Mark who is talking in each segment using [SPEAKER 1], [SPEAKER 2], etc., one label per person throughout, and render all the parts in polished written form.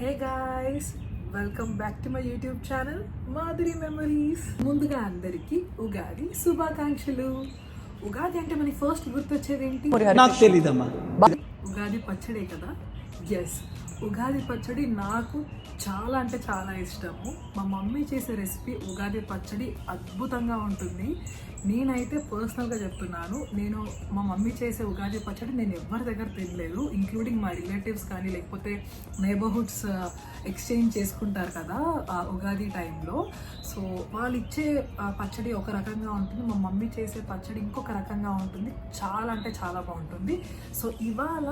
[SPEAKER 1] Hey guys, welcome back to my YouTube channel Madhuri memories. ముందుగా అందరికీ ఉగాది శుభాకాంక్షలు. ఉగాది అంటే మనకి ఫస్ట్ గుర్తొచ్చేది ఏంటి?
[SPEAKER 2] నాకు తెలీదమ్మా.
[SPEAKER 1] ఉగాది పచ్చడే కదా. ఎస్, ఉగాది పచ్చడి నాకు చాలా అంటే చాలా ఇష్టము. మా మమ్మీ చేసే రెసిపీ ఉగాది పచ్చడి అద్భుతంగా ఉంటుంది. నేనైతే పర్సనల్గా చెప్తున్నాను, నేను మా మమ్మీ చేసే ఉగాది పచ్చడి నేను ఎవరి దగ్గర తినలేదు, ఇంక్లూడింగ్ మా రిలేటివ్స్ కానీ లేకపోతే నైబర్హుడ్స్ ఎక్స్చేంజ్ చేసుకుంటారు కదా ఉగాది టైంలో. సో వాళ్ళు ఇచ్చే పచ్చడి ఒక రకంగా ఉంటుంది, మా మమ్మీ చేసే పచ్చడి ఇంకొక రకంగా ఉంటుంది. చాలా అంటే చాలా బాగుంటుంది. సో ఇవాళ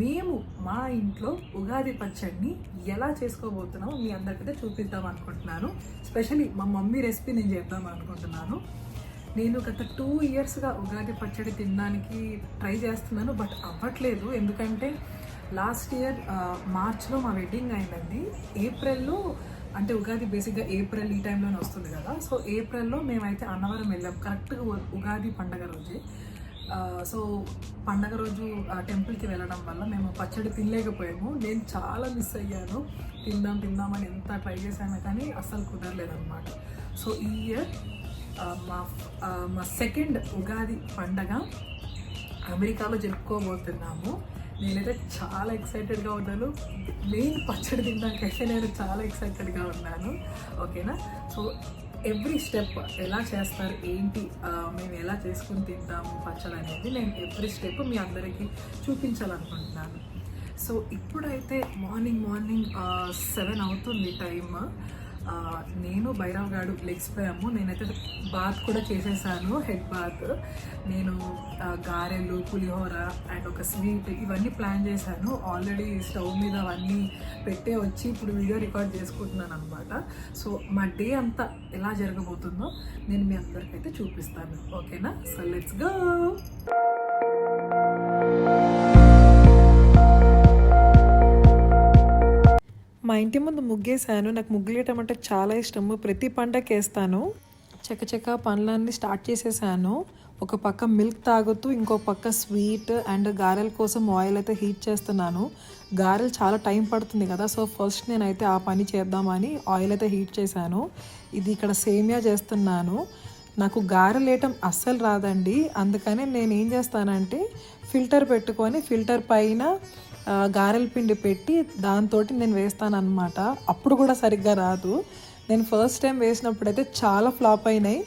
[SPEAKER 1] మేము మా ఇంట్లో ఉగాది పచ్చడిని ఎలా చేసుకోబోతున్నామో మీ అందరికైతే చూపిద్దాం అనుకుంటున్నాను. స్పెషల్లీ మా మమ్మీ రెసిపీ నేను చేద్దాం అనుకుంటున్నాను. నేను గత 2 ఇయర్స్గా ఉగాది పచ్చడి తినడానికి ట్రై చేస్తున్నాను, బట్ అవ్వట్లేదు. ఎందుకంటే లాస్ట్ ఇయర్ మార్చ్లో మా వెడ్డింగ్ అయిందండి. ఏప్రిల్లో, అంటే ఉగాది బేసిక్గా ఏప్రిల్ ఈ టైంలోనే వస్తుంది కదా. సో ఏప్రిల్లో మేమైతే అన్నవరం వెళ్ళాం, కరెక్ట్గా ఉగాది పండగ రోజే. సో పండగ రోజు టెంపుల్కి వెళ్ళడం వల్ల మేము పచ్చడి తినలేకపోయాము. నేను చాలా మిస్ అయ్యాను. తిందామని ఎంత ట్రై చేశాను కానీ అస్సలు కుదరలేదన్నమాట. సో ఈ ఇయర్ మా సెకండ్ ఉగాది పండగ అమెరికాలో జరుపుకోబోతున్నాము. నేనైతే చాలా ఎక్సైటెడ్గా ఉన్నాను. మెయిన్ పచ్చడి తినడానికైతే నేను చాలా ఎక్సైటెడ్గా ఉన్నాను. ఓకేనా? సో ఎవ్రీ స్టెప్ ఎలా చేస్తారు ఏంటి, మేము ఎలా చేసుకుని తింటాము పచ్చడి అనేది నేను ఎవ్రీ స్టెప్ మీ అందరికీ చూపించాలనుకుంటున్నాను. సో ఇప్పుడైతే మార్నింగ్ 7 అవుతుంది టైమ్. నేను భైరవ్ గాడు లెగ్సిపోయాము. నేనైతే బాత్ కూడా చేసేసాను, హెడ్ బాత్. నేను గారెలు, పులిహోర అండ్ ఒక స్వీట్ ఇవన్నీ ప్లాన్ చేశాను. ఆల్రెడీ స్టవ్ మీద అవన్నీ పెట్టే వచ్చి ఇప్పుడు వీడియో రికార్డ్ చేసుకుంటున్నాను అనమాట. సో మా డే అంతా ఎలా జరగబోతుందో నేను మీ అందరికైతే చూపిస్తాను. ఓకేనా? So let's go. మా ఇంటి ముందు ముగ్గేసాను. నాకు ముగ్గులేయటం అంటే చాలా ఇష్టము. ప్రతి పండగకి వేస్తాను. చకచక పనులన్నీ స్టార్ట్ చేసేసాను. ఒక పక్క మిల్క్ తాగుతూ ఇంకో పక్క స్వీట్ అండ్ గారెల కోసం ఆయిల్ అయితే హీట్ చేస్తున్నాను. గారెలు చాలా టైం పడుతుంది కదా. సో ఫస్ట్ నేనైతే ఆ పని చేద్దామని ఆయిల్ అయితే హీట్ చేశాను. ఇది ఇక్కడ సేమియా చేస్తున్నాను. నాకు గారెలు వేయటం అస్సలు రాదండి. అందుకని నేను ఏం చేస్తానంటే ఫిల్టర్ పెట్టుకొని ఫిల్టర్ పైన గారెల పిండి పెట్టి దాంతో నేను వేస్తాను అనమాట. అప్పుడు కూడా సరిగ్గా రాదు. నేను ఫస్ట్ టైం వేసినప్పుడైతే చాలా ఫ్లాప్ అయినాయి.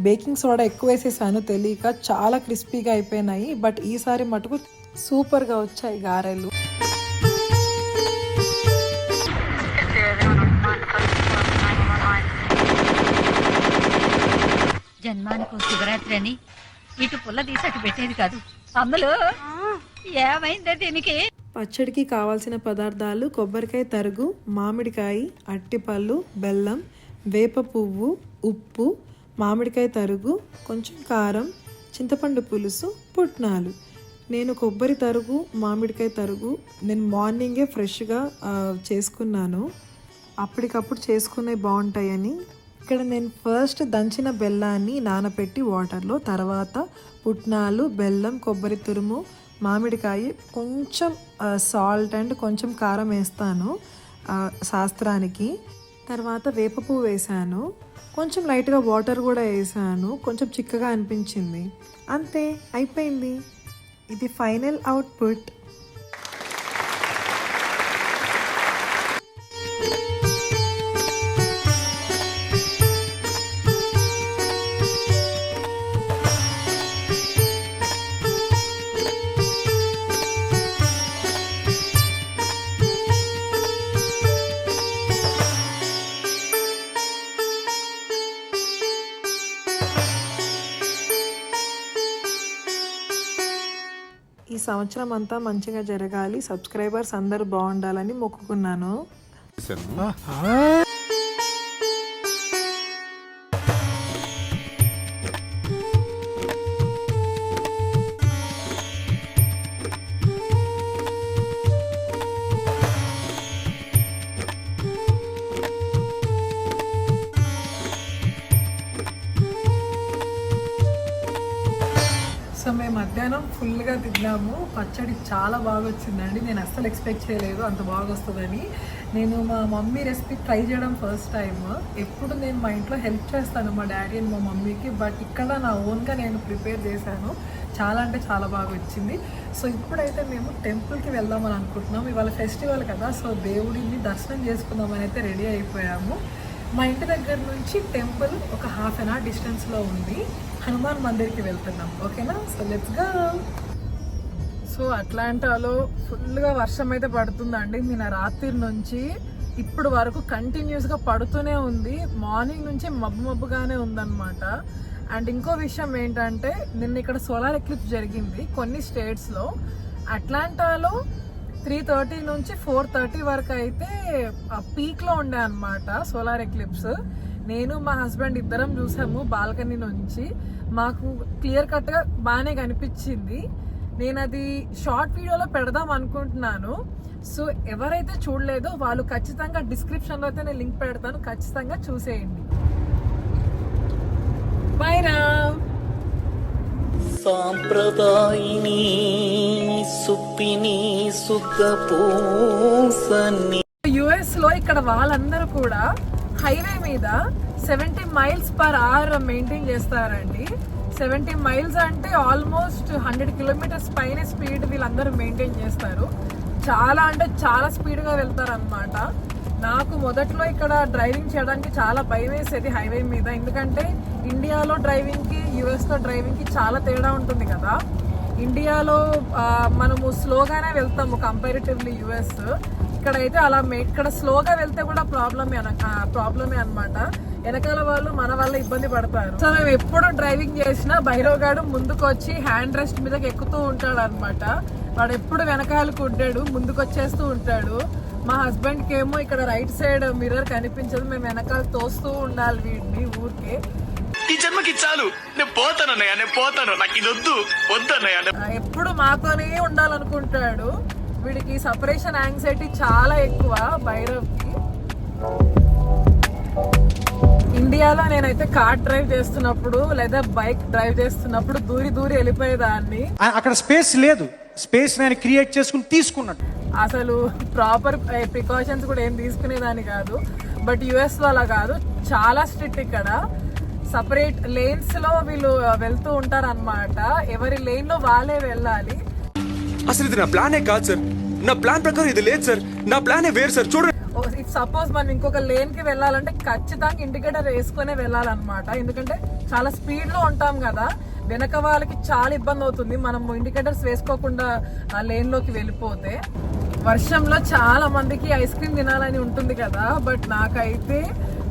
[SPEAKER 1] బేకింగ్ సోడా ఎక్కువ వేసేసాను తెలియక, చాలా క్రిస్పీగా అయిపోయినాయి. బట్ ఈసారి మటుకు సూపర్గా వచ్చాయి గారెలు.
[SPEAKER 3] జన్మానికి శివరాత్రి అని ఇటు పుల్ల తీసి అటు పెట్టేది కాదు. అమ్మలు ఏమైందే దీనికి?
[SPEAKER 1] పచ్చడికి కావాల్సిన పదార్థాలు: కొబ్బరికాయ తరుగు, మామిడికాయ, అట్టిపళ్ళు, బెల్లం, వేప పువ్వు, ఉప్పు, మామిడికాయ తరుగు, కొంచెం కారం, చింతపండు పులుసు, పుట్నాలు. నేను కొబ్బరి తరుగు, మామిడికాయ తరుగు నేను మార్నింగే ఫ్రెష్గా చేసుకున్నాను. అప్పటికప్పుడు చేసుకునే బాగుంటాయని. ఇక్కడ నేను ఫస్ట్ దంచిన బెల్లాన్ని నానబెట్టి వాటర్లో, తర్వాత పుట్నాలు, బెల్లం, కొబ్బరి తురుము, మామిడికాయ, కొంచెం సాల్ట్ అండ్ కొంచెం కారం వేస్తాను శాస్త్రానికి. తర్వాత వేప పువ్వు వేసాను, కొంచెం లైట్గా వాటర్ కూడా వేసాను. కొంచెం చిక్కగా అనిపించింది. అంతే, అయిపోయింది. ఇది ఫైనల్ అవుట్పుట్. ఈ సంవత్సరం అంతా మంచిగా జరగాలి, సబ్స్క్రైబర్స్ అందరూ బాగుండాలని మొక్కుకున్నాను. సో మేము మధ్యాహ్నం ఫుల్గా తిన్నాము. పచ్చడి చాలా బాగా వచ్చిందండి. నేను అస్సలు ఎక్స్పెక్ట్ చేయలేదు అంత బాగా వస్తుందని. నేను మా మమ్మీ రెసిపీ ట్రై చేయడం ఫస్ట్ టైం. ఎప్పుడు నేను మా ఇంట్లో హెల్ప్ చేస్తాను మా డాడీ అండ్ మా మమ్మీకి, బట్ ఇక్కడ నా ఓన్గా నేను ప్రిపేర్ చేశాను. చాలా అంటే చాలా బాగా వచ్చింది. సో ఇప్పుడైతే మేము టెంపుల్కి వెళ్దామని అనుకుంటున్నాం. ఇవాళ ఫెస్టివల్ కదా, సో దేవుడిని దర్శనం చేసుకుందామని అయితే రెడీ అయిపోయాము. మా ఇంటి దగ్గర నుంచి టెంపుల్ ఒక హాఫ్ అన్ అవర్ డిస్టెన్స్లో ఉంది. హనుమాన్ మందిర్కి వెళ్తున్నాం. ఓకేనా, సో లెట్స్ గో. సో అట్లాంటాలో ఫుల్గా వర్షం అయితే పడుతుందండి. నిన్న రాత్రి నుంచి ఇప్పుడు వరకు కంటిన్యూస్గా పడుతూనే ఉంది. మార్నింగ్ నుంచి మబ్బుగానే ఉందన్నమాట. అండ్ ఇంకో విషయం ఏంటంటే నిన్న ఇక్కడ సోలార్ ఎక్లిప్స్ జరిగింది కొన్ని స్టేట్స్లో. అట్లాంటాలో 3:30 నుంచి 4:30 వరకు అయితే పీక్లో ఉండే అనమాట సోలార్ ఎక్లిప్స్. నేను మా హస్బెండ్ ఇద్దరం చూసాము బాల్కనీ నుంచి. మాకు క్లియర్ కట్గా బాగానే కనిపించింది. నేను అది షార్ట్ వీడియోలో పెడదాం అనుకుంటున్నాను. సో ఎవరైతే చూడలేదో వాళ్ళు ఖచ్చితంగా డిస్క్రిప్షన్లో అయితే నేను లింక్ పెడతాను, ఖచ్చితంగా చూసేయండి. బై రామ్.
[SPEAKER 2] సాంప్రదాయిని సుప్పిని సుఖపూసని.
[SPEAKER 1] యుఎస్ లో ఇక్కడ వాళ్ళందరూ కూడా హైవే మీద 70 mph మెయింటైన్ చేస్తారండి. 70 miles అంటే ఆల్మోస్ట్ 100 kilometers పైన స్పీడ్ వీళ్ళందరూ మెయింటైన్ చేస్తారు. చాలా అంటే చాలా స్పీడ్గా వెళ్తారనమాట. నాకు మొదట్లో ఇక్కడ డ్రైవింగ్ చేయడానికి చాలా భయం వేసేది హైవే మీద, ఎందుకంటే ఇండియాలో డ్రైవింగ్కి యుఎస్లో డ్రైవింగ్కి చాలా తేడా ఉంటుంది కదా. ఇండియాలో మనము స్లోగానే వెళ్తాము కంపారిటివ్లీ యుఎస్. ఇక్కడైతే అలా ఇక్కడ స్లోగా వెళ్తే కూడా ప్రాబ్లమే అనమాట. వెనకాల వాళ్ళు మన వల్ల ఇబ్బంది పడతారు. సో మేము ఎప్పుడు డ్రైవింగ్ చేసినా భైరవ్ గాడు ముందుకు వచ్చి హ్యాండ్ రెస్ట్ మీదకి ఎక్కుతూ ఉంటాడు అనమాట. వాడు ఎప్పుడు వెనకాలకు ఉంటాడు, ముందుకు వచ్చేస్తూ ఉంటాడు. మా హస్బెండ్ కి ఏమో ఇక్కడ రైట్ సైడ్ మిర్రర్ కనిపించదు, మేము వెనకాల తోస్తూ ఉండాలి వీడిని ఊరికే.
[SPEAKER 4] ఈ జన్మకి చాలు, నేను పోతాను, నాకు ఇది వద్దన్నయ్య.
[SPEAKER 1] ఎప్పుడు మాతోనే ఉండాలనుకుంటాడు. వీడికి సపరేషన్ యాంగ్జైటీ చాలా ఎక్కువ భైరవ్కి. ఇండియాలో నేనైతే కార్ డ్రైవ్ చేస్తున్నప్పుడు లేదా బైక్ డ్రైవ్ చేస్తున్నప్పుడు దూరి వెళ్ళిపోయేదాన్ని.
[SPEAKER 5] అక్కడ స్పేస్ లేదు, స్పేస్ నేను క్రియేట్ చేసుకుని తీసుకున్నట్టు.
[SPEAKER 1] అసలు ప్రాపర్ ప్రికాషన్స్ కూడా ఏం తీసుకునేదాన్ని కాదు. బట్ యుఎస్ లో అలా కాదు, చాలా స్ట్రిక్ట్. ఇక్కడ సపరేట్ లేన్స్ లో వీళ్ళు వెళ్తూ ఉంటారు అనమాట. ఎవరి లేన్ లో వాళ్ళే వెళ్ళాలి.
[SPEAKER 4] అసలు ఇది నా ప్లానే కాదు సార్, నా ప్లాన్ ప్రకారం ఇది లేదు సార్, నా ప్లానే వేరు సార్. చూడండి,
[SPEAKER 1] ఇఫ్ సపోజ్ మనం ఇంకొక లేన్ కి వెళ్ళాలంటే ఖచ్చితంగా ఇండికేటర్ వేసుకునే వెళ్ళాలన్నమాట. ఎందుకంటే చాలా స్పీడ్ లో ఉంటాం కదా, వెనక వాళ్ళకి చాలా ఇబ్బంది అవుతుంది మనం ఇండికేటర్స్ వేసుకోకుండా ఆ లేన్ లోకి వెళ్ళిపోతే. వర్షంలో చాలా మందికి ఐస్ క్రీమ్ తినాలని ఉంటుంది కదా, బట్ నాకైతే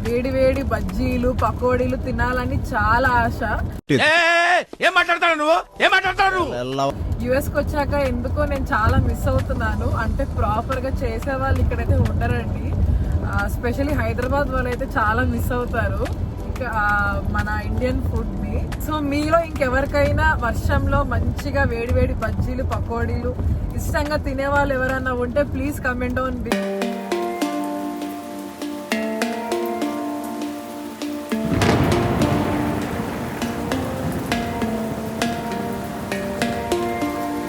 [SPEAKER 1] వేడి బజ్జీలు పకోడీలు తినాలని చాలా ఆశ. యుఎస్ కి వచ్చాక ఎందుకో నేను చాలా మిస్ అవుతున్నాను. అంటే ప్రాపర్ గా చేసే వాళ్ళు ఇక్కడైతే ఉండరండి. స్పెషల్లీ హైదరాబాద్ వాళ్ళు అయితే చాలా మిస్ అవుతారు మన ఇండియన్ ఫుడ్ ని. సో మీలో ఇంకెవరికైనా వర్షంలో మంచిగా వేడి బజ్జీలు పకోడీలు ఇష్టంగా తినే వాళ్ళు ఎవరైనా ఉంటే ప్లీజ్ కమెంట్ డౌన్.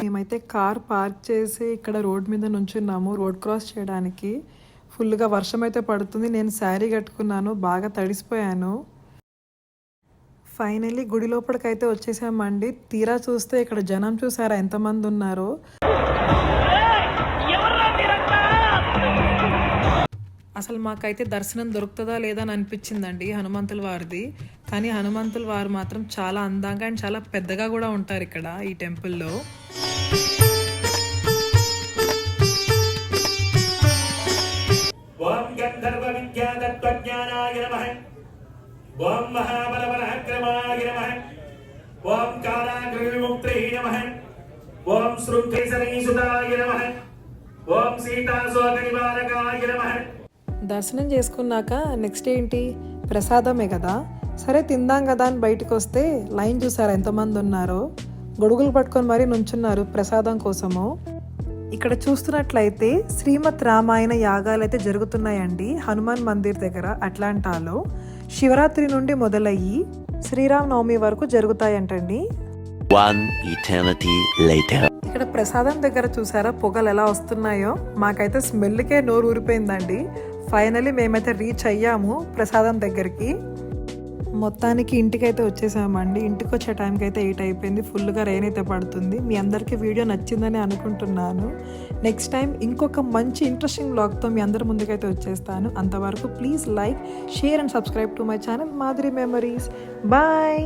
[SPEAKER 1] మేమైతే కార్ పార్క్ చేసి ఇక్కడ రోడ్ మీద నుంచున్నాము రోడ్ క్రాస్ చేయడానికి. ఫుల్గా వర్షం అయితే పడుతుంది. నేను శారీ కట్టుకున్నాను, బాగా తడిసిపోయాను. ఫైనల్లీ గుడి లోపలికైతే వచ్చేసామండి. తీరా చూస్తే ఇక్కడ జనం చూసారా ఎంతమంది ఉన్నారో. అసలు మాకైతే దర్శనం దొరుకుతుందా లేదా అని అనిపించిందండి హనుమంతుల వారిది. కానీ హనుమంతుల వారు మాత్రం చాలా అందంగా అండ్ చాలా పెద్దగా కూడా ఉంటారు ఇక్కడ ఈ టెంపుల్లో.
[SPEAKER 6] ఓం గంధర్వ విద్యా తత్వజ్ఞానాయ నమః. ఓం మహాబల పరాక్రమాయ నమః. ఓం కాలాగ్రవిముక్త్యై నమః. ఓం శృంఖేసరీసుతాయ నమః. ఓం సీతాశోక నివారకాయ నమః.
[SPEAKER 1] దర్శనం చేసుకున్నాక నెక్స్ట్ ఏంటి, ప్రసాదమే కదా, సరే తిందాం కదా అని బయటకు వస్తే లైన్ చూసారా ఎంతమంది ఉన్నారో. గొడుగులు పట్టుకొని మరీ నుంచున్నారు ప్రసాదం కోసము. ఇక్కడ చూస్తున్నట్లయితే శ్రీమద్ రామాయణ యాగాలు అయితే జరుగుతున్నాయండి హనుమాన్ మందిర్ దగ్గర అట్లాంటాలో. శివరాత్రి నుండి మొదలయ్యి శ్రీరామనవమి వరకు జరుగుతాయంటండి.
[SPEAKER 2] One eternity later.
[SPEAKER 1] ఇక్కడ ప్రసాదం దగ్గర చూసారా పొగలు ఎలా వస్తున్నాయో, మాకైతే స్మెల్కే నోరు ఊరిపోయిందండి. ఫైనలీ మేమైతే రీచ్ అయ్యాము ప్రసాదం దగ్గరికి. మొత్తానికి ఇంటికైతే వచ్చేసామండి. ఇంటికి వచ్చే టైంకి అయితే 8 అయిపోయింది. ఫుల్గా రెయిన్ అయితే పడుతుంది. మీ అందరికీ వీడియో నచ్చిందని అనుకుంటున్నాను. నెక్స్ట్ టైం ఇంకొక మంచి ఇంట్రెస్టింగ్ బ్లాగ్తో మీ అందరి ముందుకైతే వచ్చేస్తాను. అంతవరకు please like, share and subscribe to my channel Madhuri memories. Bye.